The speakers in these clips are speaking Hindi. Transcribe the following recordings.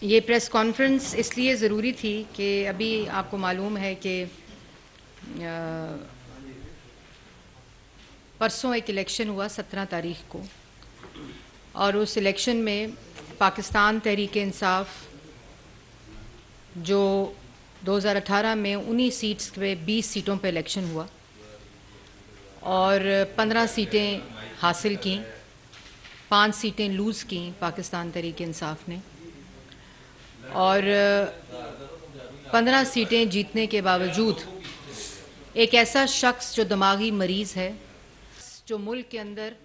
ये प्रेस कॉन्फ्रेंस इसलिए ज़रूरी थी कि अभी आपको मालूम है कि परसों एक इलेक्शन हुआ 17 तारीख को, और उस इलेक्शन में पाकिस्तान तहरीक इंसाफ जो 2018 में 19 सीट्स पे 20 सीटों पे इलेक्शन हुआ और 15 सीटें हासिल की, 5 सीटें लूज़ की पाकिस्तान तहरीक इंसाफ ने, और 15 सीटें जीतने के बावजूद एक ऐसा शख्स जो दिमागी मरीज़ है, जो मुल्क के अंदर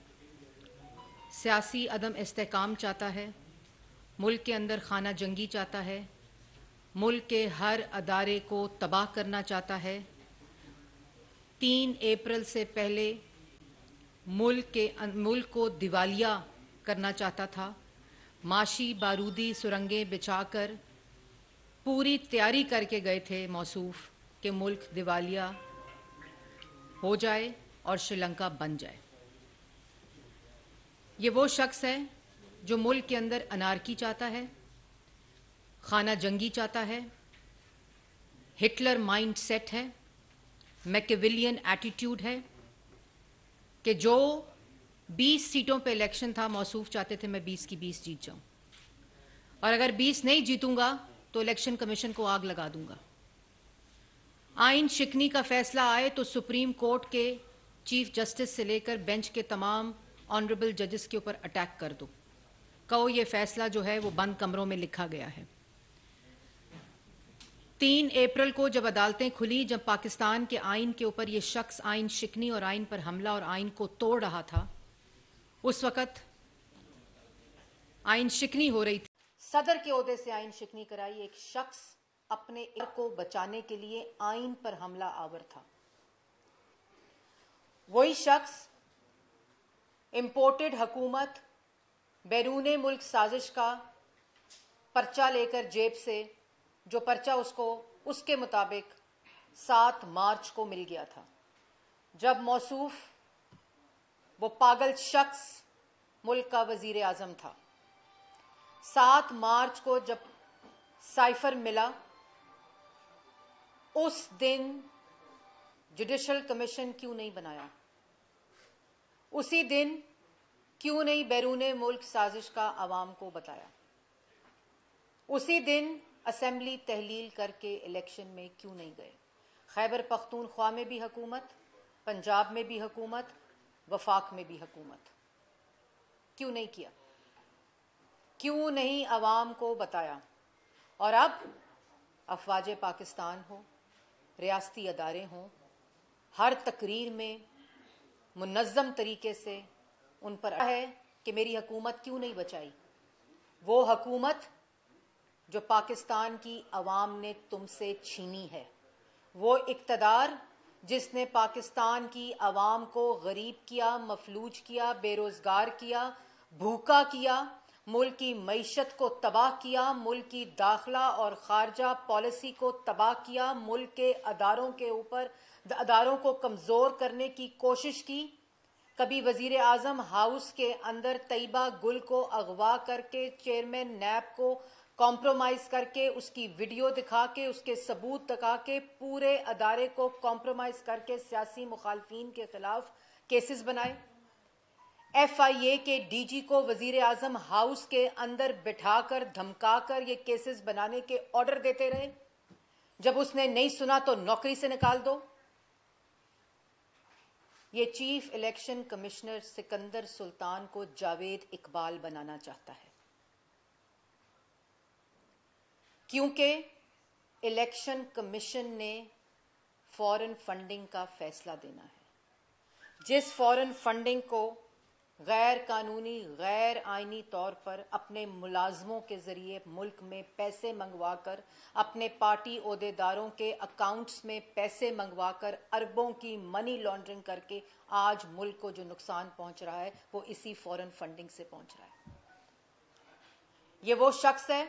सियासी अदम इस्तेहकाम चाहता है, मुल्क के अंदर खाना जंगी चाहता है, मुल्क के हर अदारे को तबाह करना चाहता है, 3 अप्रैल से पहले मुल्क को दिवालिया करना चाहता था, माशी बारूदी सुरंगें बिछाकर पूरी तैयारी करके गए थे मौसूफ कि मुल्क दिवालिया हो जाए और श्रीलंका बन जाए। ये वो शख्स है जो मुल्क के अंदर अनारकी चाहता है, खाना जंगी चाहता है, हिटलर माइंड सेट है, मैकेविलियन एटीट्यूड है कि जो 20 सीटों पे इलेक्शन था, मौसूफ चाहते थे मैं 20 की 20 जीत जाऊं, और अगर 20 नहीं जीतूंगा तो इलेक्शन कमीशन को आग लगा दूंगा। आइन शिकनी का फैसला आए तो सुप्रीम कोर्ट के चीफ जस्टिस से लेकर बेंच के तमाम ऑनरेबल जजेस के ऊपर अटैक कर दो, कहो ये फैसला जो है वो बंद कमरों में लिखा गया है। 3 अप्रैल को जब अदालतें खुली, जब पाकिस्तान के आइन के ऊपर ये शख्स आइन शिकनी और आइन पर हमला और आइन को तोड़ रहा था, उस वक़्त आइन शिकनी हो रही थी। सदर के ओहदे से आइन शिकनी कराई एक शख्स अपने इर को बचाने के लिए आइन पर हमला आवर था। वही शख्स इंपोर्टेड हुकूमत बैरूने मुल्क साजिश का पर्चा लेकर जेब से, जो पर्चा उसको उसके मुताबिक 7 मार्च को मिल गया था, जब मौसूफ वो पागल शख्स मुल्क का वजीर आजम था। 7 मार्च को जब साइफर मिला, उस दिन जुडिशल कमीशन क्यों नहीं बनाया? उसी दिन क्यों नहीं बैरूने मुल्क साजिश का आवाम को बताया? उसी दिन असेंबली तहलील करके इलेक्शन में क्यों नहीं गए? खैबर पख्तूनख्वा में भी हुकूमत, पंजाब में भी हुकूमत, वफाक में भी हुकूमत, क्यों नहीं किया? क्यों नहीं आवाम को बताया? और अब अफवाज पाकिस्तान हो, रियासती अदारे हों, हर तकरीर में मुनज़्ज़म तरीके से उन पर है कि मेरी हुकूमत क्यों नहीं बचाई। वो हुकूमत जो पाकिस्तान की अवाम ने तुमसे छीनी है, वो इक़्तिदार जिसने पाकिस्तान की अवाम को गरीब किया, मफलूज किया, बेरोज़गार किया, भूखा किया, मुल्क की मईशत को तबाह किया, मुल्क की दाखिला और खारजा पॉलिसी को तबाह किया, मुल्क के अदारों को कमज़ोर करने की कोशिश की। कभी वजीर आजम हाउस के अंदर तैयबा गुल को अगवा करके, चेयरमैन नैब को कॉम्प्रोमाइज़ करके, उसकी वीडियो दिखा के, उसके सबूत दिखा के, पूरे अदारे को कॉम्प्रोमाइज़ करके सियासी मुखालफीन के खिलाफ केसेस बनाए। FIA के DG को वजीर आजम हाउस के अंदर बिठाकर धमकाकर ये केसेस बनाने के ऑर्डर देते रहे। जब उसने नहीं सुना तो नौकरी से निकाल दो। ये chief election commissioner Sikandar Sultan को जावेद इकबाल बनाना चाहता है, क्योंकि इलेक्शन कमीशन ने फॉरेन फंडिंग का फैसला देना है। जिस फॉरेन फंडिंग को गैर कानूनी, गैर आईनी तौर पर अपने मुलाजमों के जरिए मुल्क में पैसे मंगवाकर, अपने पार्टी ओहदेदारों के अकाउंट्स में पैसे मंगवाकर, अरबों की मनी लॉन्ड्रिंग करके आज मुल्क को जो नुकसान पहुंच रहा है, वो इसी फॉरेन फंडिंग से पहुंच रहा है। ये वो शख्स है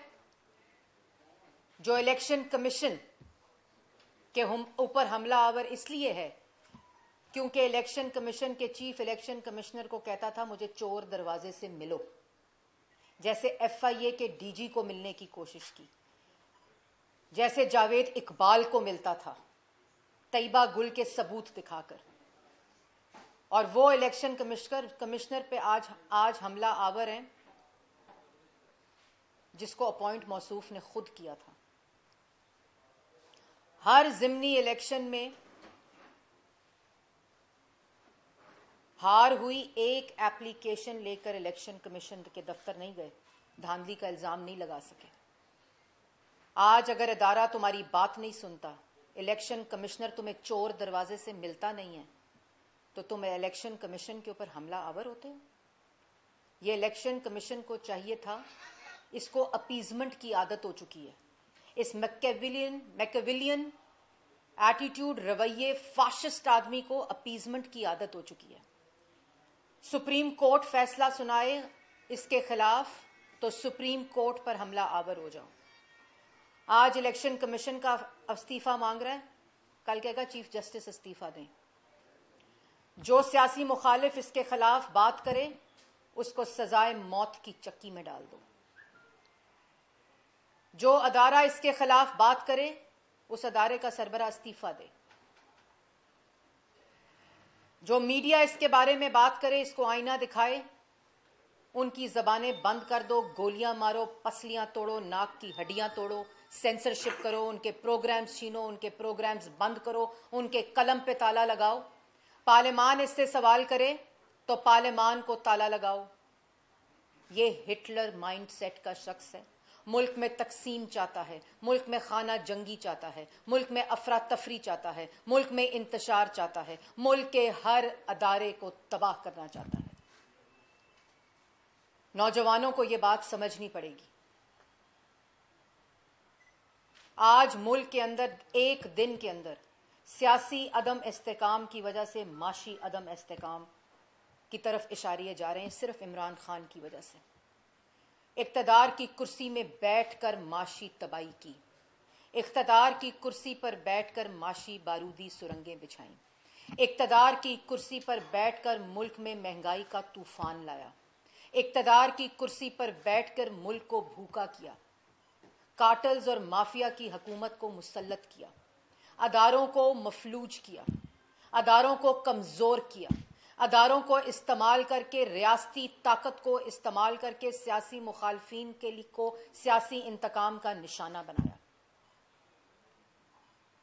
जो इलेक्शन कमीशन के ऊपर हमला आवर इसलिए है क्योंकि इलेक्शन कमीशन के चीफ इलेक्शन कमिश्नर को कहता था मुझे चोर दरवाजे से मिलो। जैसे FIA के DG को मिलने की कोशिश की, जैसे जावेद इकबाल को मिलता था तैयबा गुल के सबूत दिखाकर, और वो इलेक्शन कमिश्नर पे आज हमला आवर हैं जिसको अपॉइंट मौसूफ ने खुद किया था। हर जिमनी इलेक्शन में हार हुई, एक एप्लीकेशन लेकर इलेक्शन कमीशन के दफ्तर नहीं गए, धांधली का इल्जाम नहीं लगा सके। आज अगर इदारा तुम्हारी बात नहीं सुनता, इलेक्शन कमिश्नर तुम्हें चोर दरवाजे से मिलता नहीं है, तो तुम इलेक्शन कमीशन के ऊपर हमला आवर होते हो। ये इलेक्शन कमीशन को चाहिए था, इसको अपीजमेंट की आदत हो चुकी है। इस मैकेविलियन एटीट्यूड, रवैये, फाशिस्ट आदमी को अपीजमेंट की आदत हो चुकी है। सुप्रीम कोर्ट फैसला सुनाए इसके खिलाफ तो सुप्रीम कोर्ट पर हमला आवर हो जाओ। आज इलेक्शन कमीशन का इस्तीफा मांग रहा है, कल कहेगा चीफ जस्टिस इस्तीफा दें। जो सियासी मुखालिफ इसके खिलाफ बात करे उसको सजाए मौत की चक्की में डाल दो। जो अदारा इसके खिलाफ बात करे उस अदारे का सरबराह इस्तीफा दे। जो मीडिया इसके बारे में बात करे इसको आईना दिखाए, उनकी जबानें बंद कर दो, गोलियां मारो, पसलियां तोड़ो, नाक की हड्डियां तोड़ो, सेंसरशिप करो, उनके प्रोग्राम्स छीनो, उनके प्रोग्राम्स बंद करो, उनके कलम पे ताला लगाओ। पार्लियामान इससे सवाल करे तो पार्लियामान को ताला लगाओ। ये हिटलर माइंडसेट का शख्स है। मुल्क में तकसीम चाहता है, मुल्क में खाना जंगी चाहता है, मुल्क में अफरा तफरी चाहता है, मुल्क में इंतशार चाहता है, मुल्क के हर अदारे को तबाह करना चाहता है। नौजवानों को यह बात समझनी पड़ेगी। आज मुल्क के अंदर एक दिन के अंदर सियासी अदम इस्तेकाम की वजह से माशी अदम इस्तेकाम की तरफ इशारे जा रहे हैं, सिर्फ इमरान खान की वजह से। इक़्तिदार की कुर्सी में बैठकर माशी तबाही की, इक़्तिदार की कुर्सी पर बैठकर माशी बारूदी सुरंगें बिछाई, इक़्तिदार की कुर्सी पर बैठकर मुल्क में महंगाई का तूफान लाया, इक़्तिदार की कुर्सी पर बैठकर मुल्क को भूखा किया, कार्टल्स और माफिया की हुकूमत को मुसल्लत किया, अदारों को मफलूज किया, अदारों को कमज़ोर किया, अदारों को इस्तेमाल करके, रियासती ताकत को इस्तेमाल करके सियासी मुखालफीन के लिए को सियासी इंतकाम का निशाना बनाया।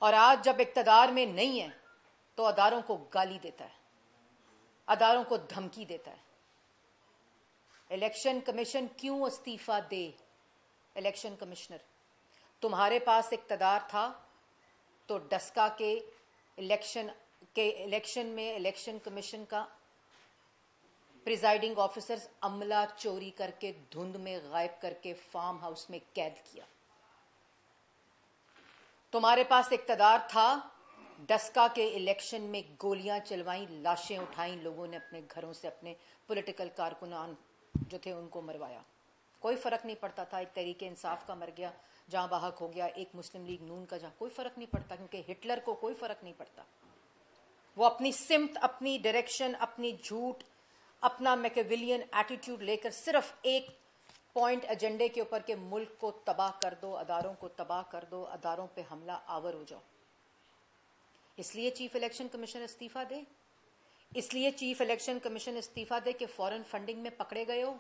और आज जब इक़्तिदार में नहीं है तो अदारों को गाली देता है, अदारों को धमकी देता है। इलेक्शन कमीशन क्यों इस्तीफा दे? इलेक्शन कमिश्नर, तुम्हारे पास इक़्तिदार था तो डस्का के इलेक्शन में इलेक्शन कमीशन का प्रिजाइडिंग ऑफिसर्स अमला चोरी करके, धुंध में गायब करके फार्म हाउस में कैद किया। तुम्हारे पास इक़्तिदार था, डस्का के इलेक्शन में गोलियां चलवाई, लाशें उठाई, लोगों ने अपने घरों से अपने पॉलिटिकल कारकुनान जो थे उनको मरवाया। कोई फर्क नहीं पड़ता था, एक तहरीके इंसाफ का मर गया, जहां बाहक हो गया, एक मुस्लिम लीग नून का, जहां कोई फर्क नहीं पड़ता, क्योंकि हिटलर को कोई फर्क नहीं पड़ता। वो अपनी सिमत, अपनी डायरेक्शन, अपनी झूठ, अपना मैकेविलियन एटीट्यूड लेकर सिर्फ एक पॉइंट एजेंडे के ऊपर के मुल्क को तबाह कर दो, अदारों को तबाह कर दो, अदारों पे हमला आवर हो जाओ। इसलिए चीफ इलेक्शन कमीशन इस्तीफा दे, इसलिए चीफ इलेक्शन कमीशन इस्तीफा दे कि फॉरेन फंडिंग में पकड़े गए हो,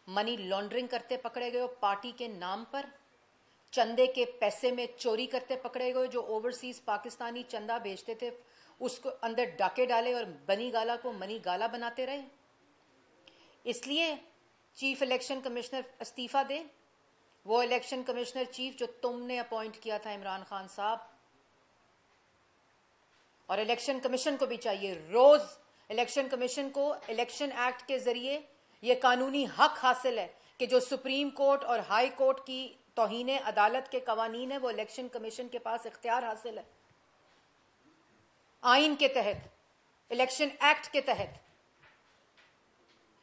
मनी लॉन्ड्रिंग करते पकड़े गए हो, पार्टी के नाम पर चंदे के पैसे में चोरी करते पकड़े गए, जो ओवरसीज पाकिस्तानी चंदा भेजते थे उसको अंदर डाके डाले और बनी गाला को मनी गाला बनाते रहे। इसलिए चीफ इलेक्शन कमिश्नर इस्तीफा दे, वो इलेक्शन कमिश्नर चीफ जो तुमने अपॉइंट किया था इमरान खान साहब। और इलेक्शन कमीशन को भी चाहिए, रोज इलेक्शन कमीशन को इलेक्शन एक्ट के जरिए यह कानूनी हक हासिल है कि जो सुप्रीम कोर्ट और हाई कोर्ट की तौहीने अदालत के कवानीन है वो इलेक्शन कमीशन के पास इख्तियार हासिल है। आइन के तहत, इलेक्शन एक्ट के तहत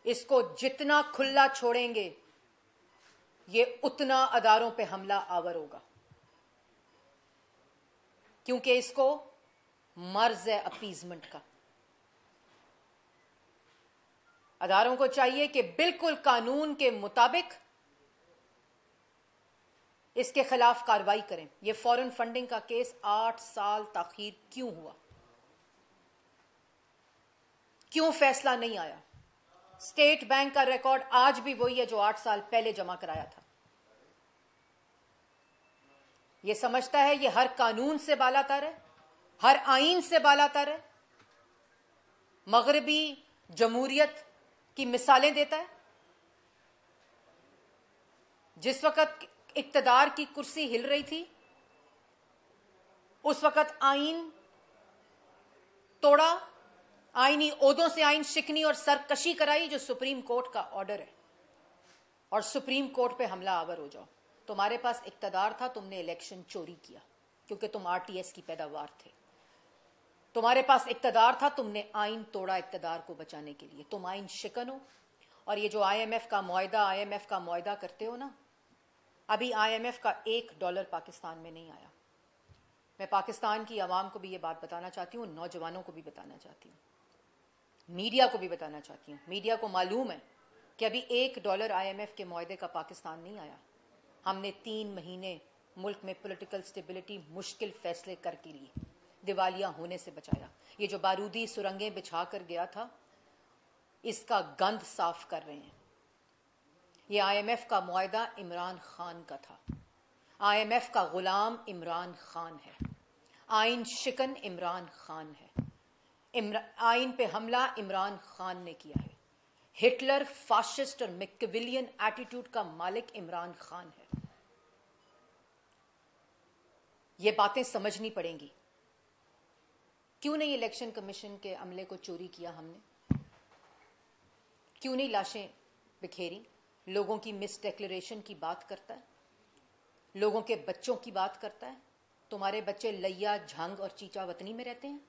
इसको जितना खुला छोड़ेंगे ये उतना अदारों पे हमला आवर होगा, क्योंकि इसको मर्ज है अपीजमेंट का। अदारों को चाहिए कि बिल्कुल कानून के मुताबिक इसके खिलाफ कार्रवाई करें। यह फॉरेन फंडिंग का केस 8 साल ताखीर क्यों हुआ? क्यों फैसला नहीं आया? स्टेट बैंक का रिकॉर्ड आज भी वही है जो 8 साल पहले जमा कराया था। यह समझता है यह हर कानून से बालातर है, हर आईन से बालातर है, मगरबी जमहूरियत की मिसालें देता है। जिस वक्त इक्तदार की कुर्सी हिल रही थी उस वक्त आईन तोड़ा, आईनी ओहदों से आईन शिकनी और सरकशी कराई, जो सुप्रीम कोर्ट का ऑर्डर है, और सुप्रीम कोर्ट पे हमला आवर हो जाओ। तुम्हारे पास इक्तदार था, तुमने इलेक्शन चोरी किया क्योंकि तुम आरटीएस की पैदावार थे। तुम्हारे पास इक्तदार था, तुमने आईन तोड़ा इक्तदार को बचाने के लिए। तुम आईन शिकन हो। और ये जो आईएमएफ का मुआहदा करते हो ना, अभी आईएमएफ का $1 पाकिस्तान में नहीं आया। मैं पाकिस्तान की आवाम को भी ये बात बताना चाहती हूँ, नौजवानों को भी बताना चाहती हूँ, मीडिया को भी बताना चाहती हूँ। मीडिया को मालूम है कि अभी $1 आईएमएफ के मुआहदे का पाकिस्तान नहीं आया। हमने 3 महीने मुल्क में पॉलिटिकल स्टेबिलिटी मुश्किल फैसले करके लिए, दिवालिया होने से बचाया। ये जो बारूदी सुरंगें बिछा कर गया था, इसका गंद साफ कर रहे हैं। ये आईएमएफ का मुआहदा इमरान खान का था। आईएमएफ का गुलाम इमरान खान है। आइन शिकन इमरान खान है। आइन पे हमला इमरान खान ने किया है। हिटलर, फाशिस्ट और मैकियावेलियन एटीट्यूड का मालिक इमरान खान है। ये बातें समझनी पड़ेंगी। क्यों नहीं इलेक्शन कमीशन के अमले को चोरी किया हमने? क्यों नहीं लाशें बिखेरी? लोगों की मिस डिक्लेरेशन की बात करता है, लोगों के बच्चों की बात करता है। तुम्हारे बच्चे लैया, झंग और चीचा वतनी में रहते हैं।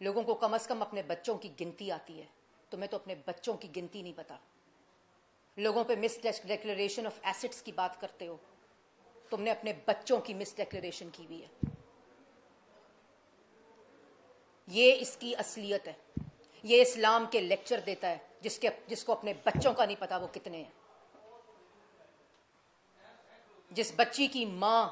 लोगों को कम से कम अपने बच्चों की गिनती आती है, तुम्हें तो अपने बच्चों की गिनती नहीं पता। लोगों पे मिस डिक्लेरेशन ऑफ एसेट्स की बात करते हो, तुमने अपने बच्चों की मिस डिक्लेरेशन की हुई है। ये इसकी असलियत है। ये इस्लाम के लेक्चर देता है, जिसको अपने बच्चों का नहीं पता वो कितने हैं। जिस बच्ची की मां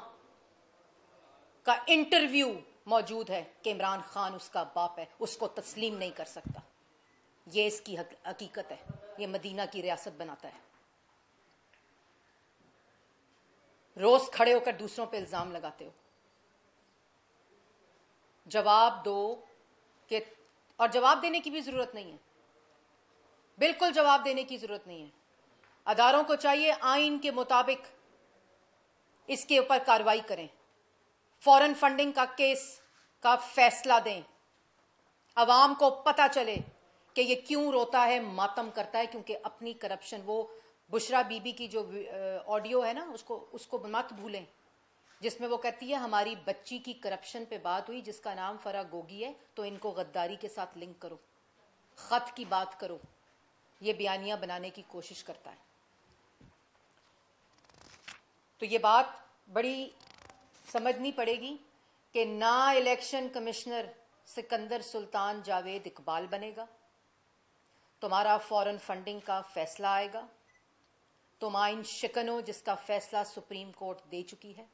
का इंटरव्यू मौजूद है कि इमरान खान उसका बाप है, उसको तस्लीम नहीं कर सकता। ये इसकी हकीकत है। ये मदीना की रियासत बनाता है। रोज खड़े होकर दूसरों पे इल्जाम लगाते हो। जवाब दो कि, और जवाब देने की भी जरूरत नहीं है, बिल्कुल जवाब देने की जरूरत नहीं है। अदारों को चाहिए आईन के मुताबिक इसके ऊपर कार्रवाई करें, फॉरेन फंडिंग का केस का फैसला दें, अवाम को पता चले कि ये क्यों रोता है, मातम करता है, क्योंकि अपनी करप्शन। वो बुशरा बीबी की जो ऑडियो है ना, उसको मत भूलें, जिसमें वो कहती है हमारी बच्ची की करप्शन पे बात हुई, जिसका नाम फरा गोगी है, तो इनको गद्दारी के साथ लिंक करो, खत की बात करो। ये बयानियां बनाने की कोशिश करता है। तो ये बात बड़ी समझनी पड़ेगी कि ना इलेक्शन कमिश्नर सिकंदर सुल्तान जावेद इकबाल बनेगा, तुम्हारा फॉरेन फंडिंग का फैसला आएगा, तुम आइन शिकनो जिसका फैसला सुप्रीम कोर्ट दे चुकी है।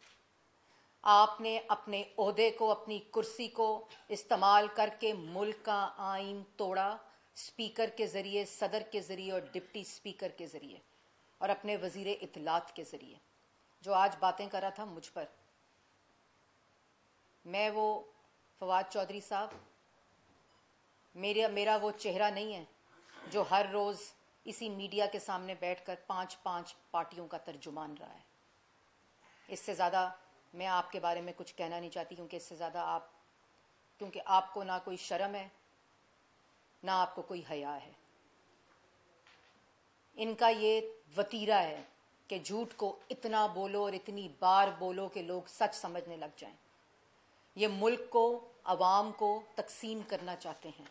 आपने अपने ओहदे को, अपनी कुर्सी को इस्तेमाल करके मुल्क का आइन तोड़ा, स्पीकर के जरिए, सदर के जरिए और डिप्टी स्पीकर के जरिए, और अपने वजीर इत्तलात के जरिए। जो आज बातें कर रहा था मुझ पर, मैं वो फवाद चौधरी साहब, मेरा वो चेहरा नहीं है जो हर रोज इसी मीडिया के सामने बैठकर 5-5 पार्टियों का तर्जुमान रहा है। इससे ज़्यादा मैं आपके बारे में कुछ कहना नहीं चाहती, क्योंकि इससे ज़्यादा क्योंकि आपको ना कोई शर्म है, ना आपको कोई हया है। इनका ये वतीरा है कि झूठ को इतना बोलो और इतनी बार बोलो कि लोग सच समझने लग जाएं। ये मुल्क को, अवाम को तकसीम करना चाहते हैं।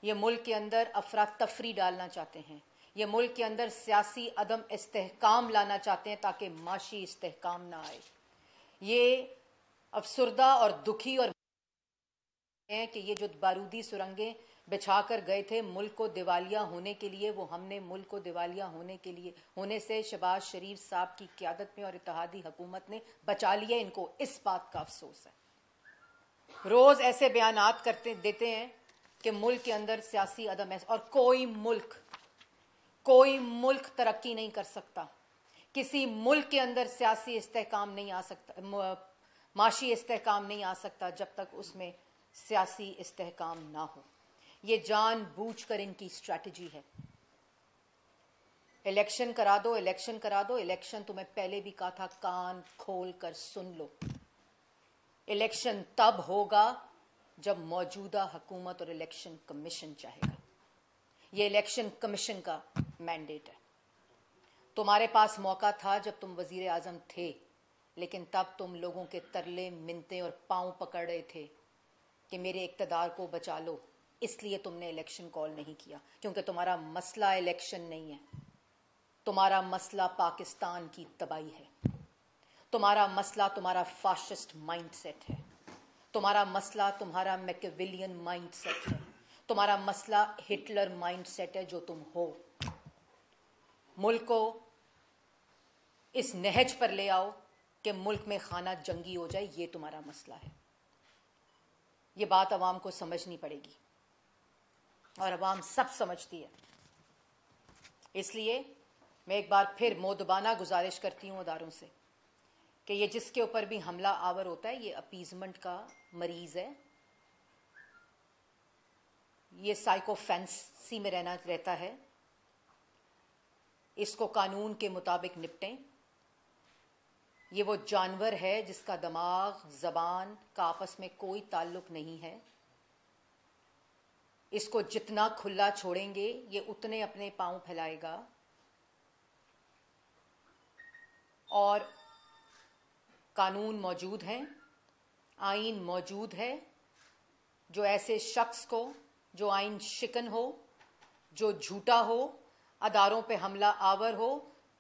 ये मुल्क के अंदर अफरा तफरी डालना चाहते हैं। ये मुल्क के अंदर सियासी अदम इस्तेहकाम लाना चाहते हैं ताकि माशी इस्तेहकाम ना आए। ये अफसुर्दा और दुखी और हैं कि ये जो बारूदी सुरंगें बिछाकर गए थे मुल्क को दिवालिया होने के लिए। वो हमने मुल्क को दिवालिया होने से शहबाज शरीफ साहब की क़यादत में और इत्तेहादी हुकूमत ने बचा लिया। इनको इस बात का अफसोस है। रोज ऐसे बयानात देते हैं कि मुल्क के अंदर सियासी अदम है, और कोई मुल्क तरक्की नहीं कर सकता। किसी मुल्क के अंदर सियासी इस्तेहकाम नहीं आ सकता, माशी इस्तेहकाम नहीं आ सकता जब तक उसमें सियासी इस्तेहकाम ना हो। ये जानबूझकर इनकी स्ट्रैटेजी है। इलेक्शन करा दो, इलेक्शन करा दो। इलेक्शन तुम्हें पहले भी कहा था, कान खोल कर सुन लो। इलेक्शन तब होगा जब मौजूदा हुकूमत और इलेक्शन कमीशन चाहेगा। ये इलेक्शन कमीशन का मैंडेट है। तुम्हारे पास मौका था जब तुम वजीर आजम थे, लेकिन तब तुम लोगों के तरले मिन्नतें और पांव पकड़ रहे थे कि मेरे इक़्तिदार को बचा लो। इसलिए तुमने इलेक्शन कॉल नहीं किया, क्योंकि तुम्हारा मसला इलेक्शन नहीं है। तुम्हारा मसला पाकिस्तान की तबाही है। तुम्हारा मसला तुम्हारा फाशिस्ट माइंडसेट है। तुम्हारा मसला तुम्हारा मैकियावेलियन माइंडसेट है। तुम्हारा मसला हिटलर माइंडसेट है जो तुम हो। मुल्क को इस नहज पर ले आओ कि मुल्क में खाना जंगी हो जाए। ये तुम्हारा मसला है। ये बात अवाम को समझनी पड़ेगी, और अवाम सब समझती है। इसलिए मैं एक बार फिर मोदबाना गुजारिश करती हूँ अदारों से कि ये जिसके ऊपर भी हमला आवर होता है, ये अपीजमेंट का मरीज है। ये साइकोफेंसी में रहता है। इसको कानून के मुताबिक निपटें। ये वो जानवर है जिसका दिमाग ज़बान का आपस में कोई ताल्लुक नहीं है। इसको जितना खुला छोड़ेंगे ये उतने अपने पांव फैलाएगा, और कानून मौजूद हैं, आइन मौजूद है। जो ऐसे शख्स को, जो आइन शिकन हो, जो झूठा हो, अदारों पे हमला आवर हो,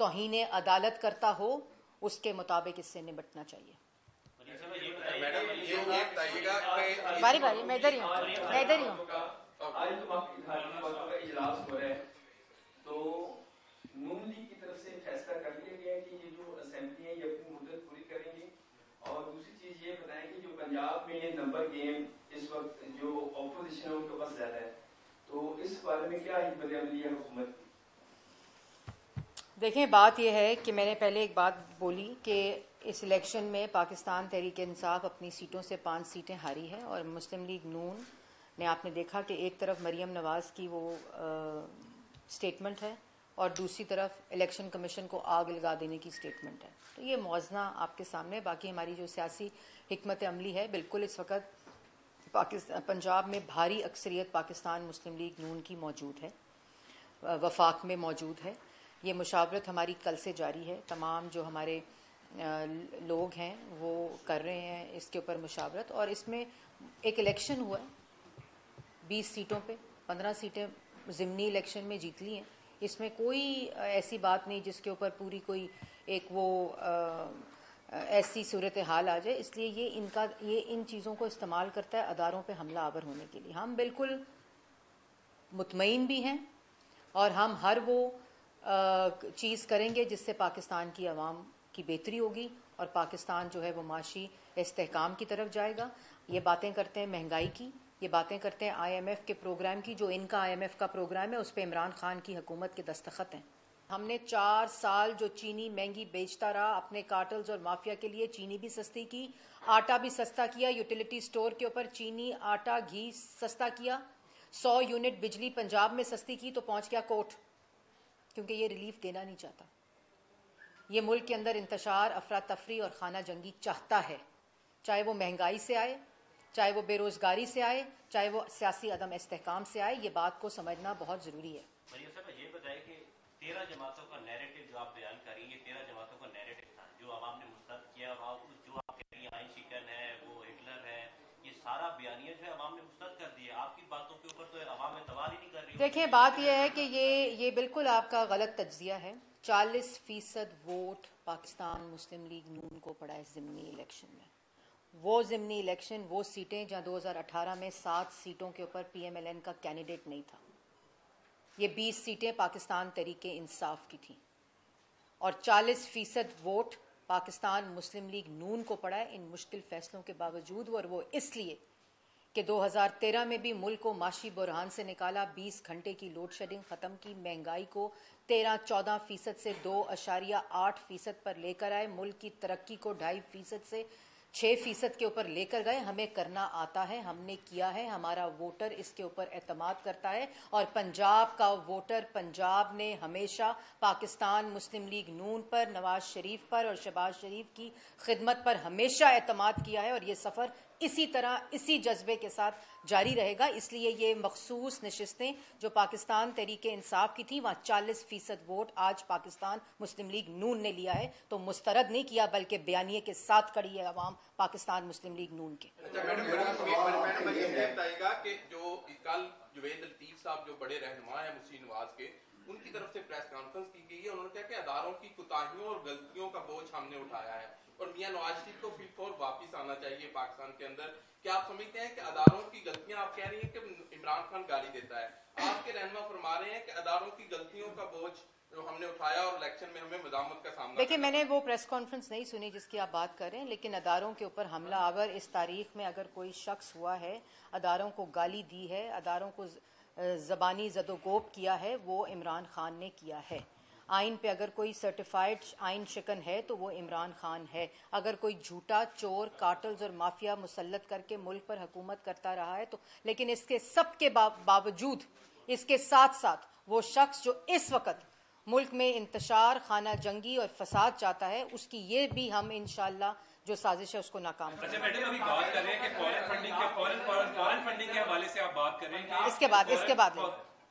तौहीन अदालत करता हो, उसके मुताबिक इससे निपटना चाहिए। बारी बारी, मैं इधर ही हूँ। आज तो आपकी बातों का इजलास हो रहा है, तो नून लीग की तरफ से फैसला कर लिया गया कि ये जो असेंबली है ये अपनी मुद्दत पूरी करेंगे। और दूसरी चीज ये बताएं कि जो पंजाब में नंबर गेम इस वक्त जो ऑपोजिशन है उनके पास ज्यादा है, तो इस बारे में क्या हिकमत अमली है हुकूमत की? देखें, बात यह है कि मैंने पहले एक बात बोली कि इस इलेक्शन में पाकिस्तान तहरीक इंसाफ अपनी सीटों से 5 सीटें हारी है, और मुस्लिम लीग नून ने, आपने देखा कि एक तरफ मरीम नवाज़ की वो स्टेटमेंट है और दूसरी तरफ इलेक्शन कमीशन को आग लगा देने की स्टेटमेंट है। तो ये मौजना आपके सामने। बाकी हमारी जो सियासी हिकमत अमली है, बिल्कुल इस वक्त पंजाब में भारी अक्सरियत पाकिस्तान मुस्लिम लीग नून की मौजूद है, वफाक में मौजूद है। ये मुशावरत हमारी कल से जारी है। तमाम जो हमारे लोग हैं वो कर रहे हैं इसके ऊपर मुशावरत, और इसमें एक इलेक्शन हुआ है 20 सीटों पे, 15 सीटें ज़िमनी इलेक्शन में जीत ली हैं। इसमें कोई ऐसी बात नहीं जिसके ऊपर पूरी कोई एक वो ऐसी सूरत हाल आ जाए। इसलिए ये इन चीज़ों को इस्तेमाल करता है अदारों पे हमला आवर होने के लिए। हम बिल्कुल मुतमईन भी हैं, और हम हर वो चीज़ करेंगे जिससे पाकिस्तान की आवाम की बेहतरी होगी और पाकिस्तान जो है वो माशी इस्तेहकाम की तरफ जाएगा। ये बातें करते हैं महंगाई की, ये बातें करते हैं IMF के प्रोग्राम की। जो इनका IMF का प्रोग्राम है उस पर इमरान खान की हुकूमत के दस्तखत हैं। हमने 4 साल जो चीनी महंगी बेचता रहा, अपने कार्टल्स और माफिया के लिए चीनी भी सस्ती की, आटा भी सस्ता किया। यूटिलिटी स्टोर के ऊपर चीनी, आटा, घी सस्ता किया। 100 यूनिट बिजली पंजाब में सस्ती की तो पहुंच गया कोर्ट, क्योंकि ये रिलीफ देना नहीं चाहता। ये मुल्क के अंदर इंतशार, अफरा तफरी और खाना जंगी चाहता है, चाहे वो महंगाई से आए, चाहे वो बेरोजगारी से आए, चाहे वो सियासी अदम इस्तेहकाम से आए। ये बात को समझना बहुत ज़रूरी है। ये बताइए कि 13 जमातों का नैरेटिव जो आप बयान कर रही हैं, 13 जमातों का नैरेटिव था जो आवाम ने मुस्तरद किया, और जो आप कह रही हैं आइन शिकन है, वो हिटलर है, ये सारा बयानिया जो है आवाम ने मुस्तरद कर दिया। आपकी बातों के ऊपर तो आवाम एतबार ही नहीं कर रही। देखिए, बात यह है कि ये बिल्कुल आपका गलत तज्जिया है। 40% वोट पाकिस्तान मुस्लिम लीग नून को पड़ा है ज़िमनी इलेक्शन में। वो ज़िमनी इलेक्शन, वो सीटें जहां 2018 में 7 सीटों के ऊपर PMLN का कैंडिडेट नहीं था। ये 20 सीटें पाकिस्तान तहरीक इंसाफ की थी और 40% वोट पाकिस्तान मुस्लिम लीग नून को पड़ा है इन मुश्किल फैसलों के बावजूद। और वो इसलिए कि 2013 में भी मुल्क को माशी बुरहान से निकाला, 20 घंटे की लोड शेडिंग ख़त्म की, महंगाई को 13-14% से 2.8% पर लेकर आए, मुल्क की तरक्की को 2.5% से 6% के ऊपर लेकर गए। हमें करना आता है, हमने किया है, हमारा वोटर इसके ऊपर एतमाद करता है। और पंजाब का वोटर, पंजाब ने हमेशा पाकिस्तान मुस्लिम लीग नून पर, नवाज शरीफ पर और शहबाज शरीफ की खिदमत पर हमेशा एतमाद किया है और ये सफ़र इसी तरह, इसी जज्बे के साथ जारी रहेगा। इसलिए ये मखसूस नशिस्तें जो पाकिस्तान तहरीक इंसाफ की थी, वहाँ 40% वोट आज पाकिस्तान मुस्लिम लीग नून ने लिया है। तो मुस्तरद नहीं किया बल्कि बयानिए के साथ खड़ी है अवाम पाकिस्तान मुस्लिम लीग नून के। अच्छा मैडम ये बताइएगा कि जो कल जुवेद लतीफ साहब जो बड़े रहनुमा है मुस्लिम नवाज के, उनकी तरफ से प्रेस कॉन्फ्रेंस की गई है। उन्होंने कहा कि अदारों की कोताहियों और गलतियों का बोझ हमने उठाया है और मियां नवाज शरीफ को फिर फोर वापिस आना चाहिए पाकिस्तान के अंदर। क्या आप समझते हैं कि अदारों की गलतियां, आप कह रही हैं कि इमरान खान गाली देता है, आपके रहनुमा फरमा रहे हैं कि अदारों की गलतियों का बोझ जो हमने उठाया और इलेक्शन में हमें मज़ामत का सामना। देखिए, मैंने वो प्रेस कॉन्फ्रेंस नहीं सुनी जिसकी आप बात कर रहे हैं, लेकिन अदारों के ऊपर हमला, अगर इस तारीख में अगर कोई शख्स हुआ है, अदारों को गाली दी है, अदारों को ज़बानी ज़दोगोब किया है, वो इमरान खान ने किया है। आइन पे अगर कोई सर्टिफाइड आइन शिकन है तो वो इमरान खान है। अगर कोई झूठा चोर, कार्टल्स और माफिया मुसल्लत करके मुल्क पर हुकूमत करता रहा है तो, लेकिन इसके सब के बावजूद, इसके साथ साथ वो शख्स जो इस वक्त मुल्क में इंतशार, खाना जंगी और फसाद चाहता है, उसकी ये भी हम इंशाअल्लाह जो साजिश है उसको नाकाम करें। अच्छा मैडम, अभी बात कर रहे हैं कि फॉरेन फंडिंग के हवाले से आप बात कर रहे हैं कि इसके बाद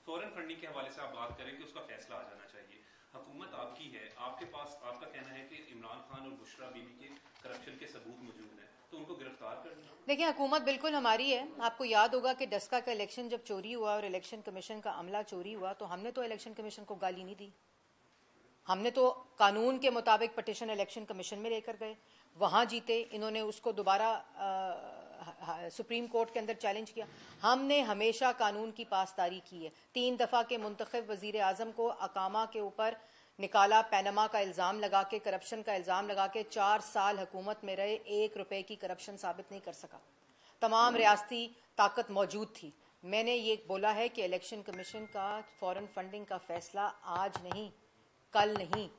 फॉरेन फंडिंग के हवाले से आप बात करें कि उसका फैसला आ जाना चाहिए। हुकूमत आपकी है, आपके पास आपका कहना है कि इमरान खान और बुशरा बीबी के करप्शन के सबूत मौजूद हैं, तो उनको गिरफ्तार करना। देखिए, हुकूमत बिल्कुल हमारी है। आपको याद होगा कि डस्का का इलेक्शन जब चोरी हुआ और इलेक्शन कमीशन का अमला चोरी हुआ तो हमने तो इलेक्शन कमीशन को गाली नहीं दी, हमने तो कानून के मुताबिक पटिशन इलेक्शन कमीशन में लेकर गए, वहां जीते, इन्होंने उसको दोबारा सुप्रीम कोर्ट के अंदर चैलेंज किया। हमने हमेशा कानून की पासदारी की है। 3 दफ़ा के मुंतखब वजीर आजम को अकामा के ऊपर निकाला, पैनमा का इल्ज़ाम लगा के, करप्शन का इल्ज़ाम लगा के, 4 साल हुकूमत में रहे, 1 रुपए की करप्शन साबित नहीं कर सका। तमाम रियासती ताकत मौजूद थी। मैंने ये बोला है कि इलेक्शन कमीशन का फॉरेन फंडिंग का फैसला आज नहीं, कल नहीं,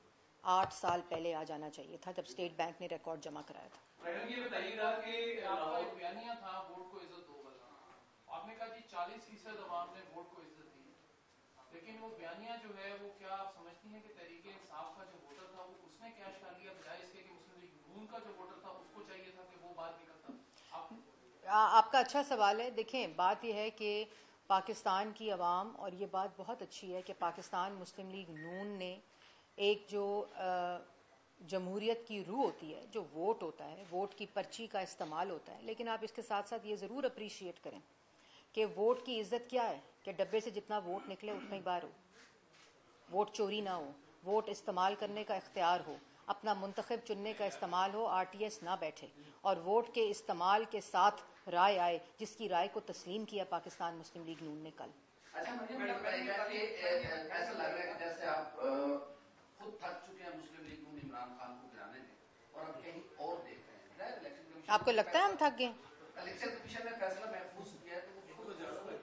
8 साल पहले आ जाना चाहिए था जब स्टेट बैंक ने रिकॉर्ड जमा कराया था। मैडम ये बताइएगा कि आपका एक बयानिया था वोट को इज्जत दो वाला, आपने कहा कि 40% अवाम ने वोट को इज्जत दी, लेकिन वो बयानिया जो है वो क्या आप समझती हैं कि तहरीक इंसाफ का जो वोटर था वो उसने कैश कर लिया, बजाय इसके कि मुस्लिम लीग नून का जो वोटर था उसको चाहिए था कि वो बात निकलता। आपका अच्छा सवाल है। देखें, बात यह है कि पाकिस्तान की अवाम, और ये बात बहुत अच्छी है कि पाकिस्तान मुस्लिम लीग नून ने एक जो जमहूरियत की रूह होती है, जो वोट होता है, वोट की पर्ची का इस्तेमाल होता है, लेकिन आप इसके साथ साथ ये ज़रूर अप्रिशिएट करें कि वोट की इज्जत क्या है कि डब्बे से जितना वोट निकले उतना ही बार हो, वोट चोरी ना हो, वोट इस्तेमाल करने का इख्तियार हो, अपना मुंतखब चुनने का इस्तेमाल हो, RTS ना बैठे और वोट के इस्तेमाल के साथ राय आए, जिसकी राय को तस्लीम किया पाकिस्तान मुस्लिम लीग नून ने कल। अच्छा, मुझे बताइएगा कि ऐसा लग रहा है कि जैसे आप खुद थक चुके हैं मुस्लिम लीग नून इमरान खान को गिराने में और अब कहीं और देख रहे हैं। इलेक्शन कमीशन, आपको लगता है हम थक गए? इलेक्शन कमीशन ने फैसला महफूज किया है तो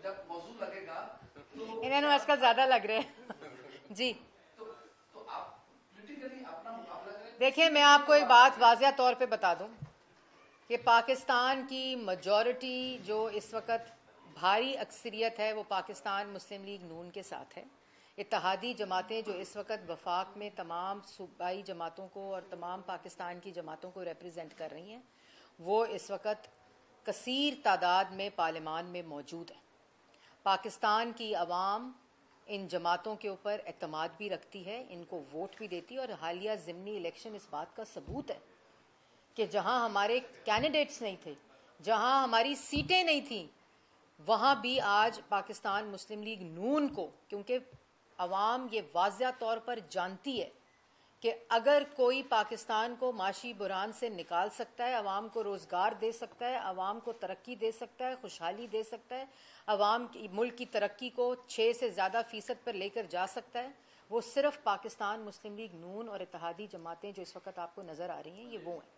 जब मौजूद लगेगा तो इन्हें आजकल ज्यादा लग रहे हैं जी। तो आप पॉलिटिकली अपना मुकाबला करें। देखिए, मैं आपको एक बात वाज़िया तौर पे बता दूं कि पाकिस्तान की मेजॉरिटी जो इस वक्त भारी अक्सरियत है वो पाकिस्तान मुस्लिम लीग नून के साथ है। इत्तेहादी जमातें जो इस वक्त वफाक में तमाम सूबाई जमातों को और तमाम पाकिस्तान की जमातों को रिप्रेजेंट कर रही हैं, वो इस वक्त कसीर तादाद में पार्लिमान में मौजूद है। पाकिस्तान की अवाम इन जमातों के ऊपर एतमाद भी रखती है, इनको वोट भी देती है और हालिया ज़िमनी इलेक्शन इस बात का सबूत है कि जहां हमारे कैंडिडेट्स नहीं थे, जहां हमारी सीटें नहीं थी, वहां भी आज पाकिस्तान मुस्लिम लीग नून को, क्योंकि अवाम ये वाज़िया तौर पर जानती है कि अगर कोई पाकिस्तान को माशी बुरान से निकाल सकता है, अवाम को रोज़गार दे सकता है, अवाम को तरक्की दे सकता है, खुशहाली दे सकता है, अवाम की मुल्क की तरक्की को 6 से ज़्यादा फ़ीसद पर लेकर जा सकता है, वो सिर्फ पाकिस्तान मुस्लिम लीग नून और इत्तेहादी जमातें जो इस वक्त आपको नज़र आ रही हैं, ये वो हैं।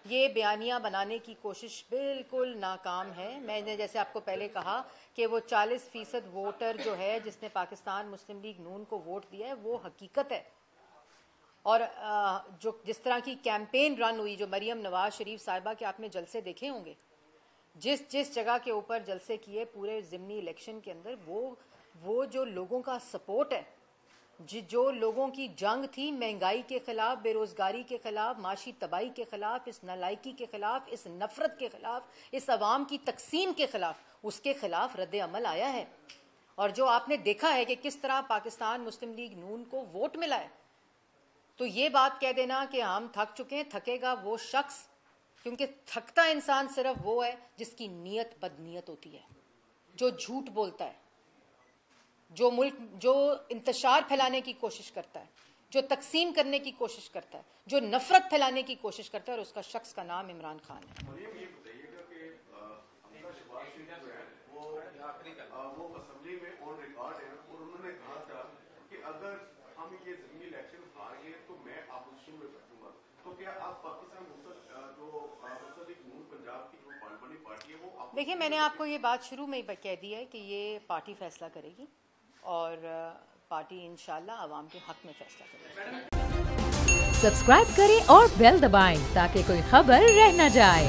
ये बयानियाँ बनाने की कोशिश बिल्कुल नाकाम है। मैंने जैसे आपको पहले कहा कि वो 40% वोटर जो है जिसने पाकिस्तान मुस्लिम लीग नून को वोट दिया है, वो हकीकत है। और जो जिस तरह की कैंपेन रन हुई, जो मरियम नवाज शरीफ साहिबा के आपने जलसे देखे होंगे, जिस जगह के ऊपर जलसे किए पूरे ज़िमनी इलेक्शन के अंदर, वो जो लोगों का सपोर्ट है, जो लोगों की जंग थी महंगाई के खिलाफ, बेरोजगारी के खिलाफ, माशी तबाही के खिलाफ, इस नालायकी के खिलाफ, इस नफरत के खिलाफ, इस अवाम की तकसीम के खिलाफ, उसके खिलाफ रद्द अमल आया है। और जो आपने देखा है कि किस तरह पाकिस्तान मुस्लिम लीग नून को वोट मिला है, तो ये बात कह देना कि हम थक चुके हैं, थकेगा वो शख्स, क्योंकि थकता इंसान सिर्फ वो है जिसकी नीयत बदनीयत होती है, जो झूठ बोलता है, जो इंतशार फैलाने की कोशिश करता है, जो तकसीम करने की कोशिश करता है, जो नफरत फैलाने की कोशिश करता है, और उसका शख्स का नाम इमरान खान है। वो असेंबली में ऑन रिकॉर्ड है और उन्होंने कहा था कि अगर हम ये ज़मीनी इलेक्शन हार गए तो मैं अपोजिशन में बैठूंगा। तो क्या आप पाकिस्तान मुस्लिम लीग नून पंजाब की जो पार्लियामेंट्री पार्टी है वो, देखिए, मैंने आपको ये बात शुरू में ही कह दी है कि ये पार्टी फैसला करेगी और पार्टी इंशाल्लाह अवाम के हक में फैसला करेगी। सब्सक्राइब करें और बेल दबाएं ताकि कोई खबर रह न जाए।